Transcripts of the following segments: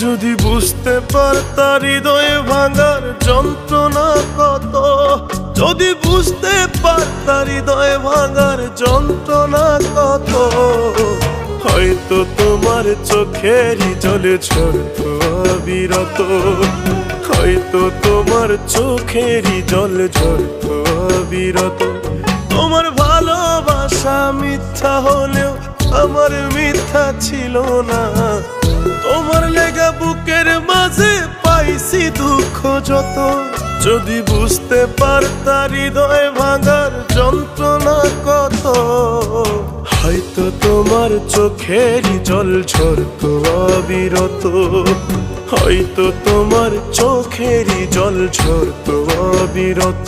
যদি বুঝতে পারতা হৃদয় ভাঙার যন্ত্রণা কত, যদি বুঝতে পারতা হৃদয় ভাঙার যন্ত্রণা কত, হয়তো তোমার চোখেরই জলে ঝরতো অবিরত, হয়তো তোমার চোখেরই জল ঝরতো অবিরত। তোমার ভালোবাসা মিথ্যা হলেও আমার মিথ্যা ছিল না, তোমার লেগা বুকের মাঝে পাইছি দুঃখ যত। যদি বুঝতে পারতা হৃদয় ভাঙার যন্ত্রণা কত, হয়তো তোমার চোখেরই জল ঝরতো অবিরত, হয়তো তোমার চোখেরই জল ঝরতো অবিরত।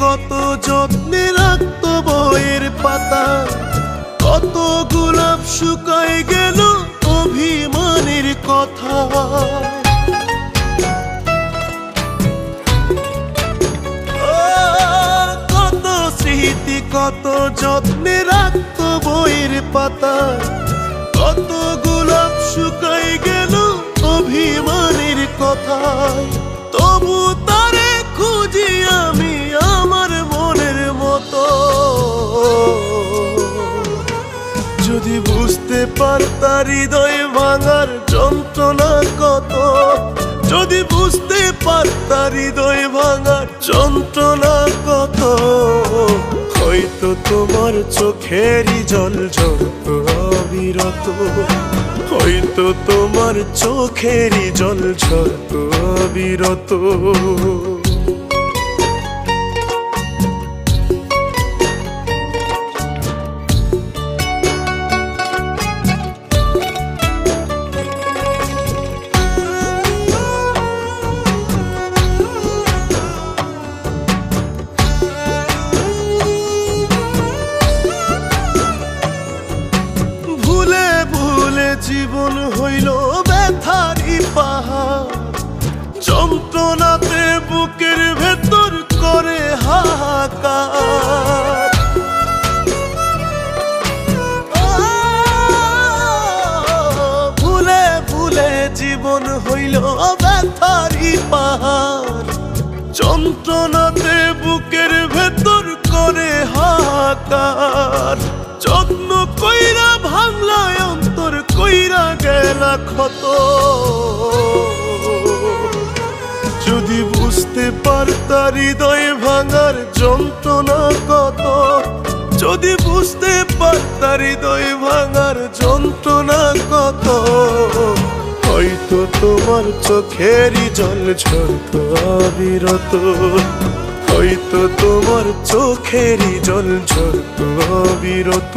কত যত্নে রাখতো বইয়ের পাতা, কত গোলাপ শুকায় গেল অভিমানের কথা। কত স্মৃতি কত যত্নে রাখতো বইয়ের পাতা, কত গোলাপ শুকায় গেল অভিমানের কথা। তবু তারে খুঁজি আমি আমার মনের মতো। যদি বুঝতে পারতা হৃদয় ভাঙার যন্ত্রণা কত, যদি বুঝতে পারতা হৃদয় ভাঙার যন্ত্রণা কত, হয়তো তোমার চোখেরই জল ঝরতো অবিরত, হয়তো তোমার চোখেরই জল ঝরতো অবিরত। জীবন হইল ব্যথারি পাহাড়, যন্ত্রণাতে বুকের ভেতর করে হাহাকার। ভুলে ভুলে জীবন হইল ব্যথারি পাহাড়, যন্ত্রণাতে বুকের ভেতর করে হাহাকার। যত্ন কইরা ভাঙলা অন্তর কইরা গেলা ক্ষত। যদি বুঝতে পারতা হৃদয় ভাঙার যন্ত্রণা কত, যদি বুঝতে পারতা হৃদয় ভাঙার যন্ত্রণা কত, হয়তো তোমার চোখেরই জল ঝরতো অবিরত, হয়তো তোমার চোখেরই জল ঝরতো অবিরত।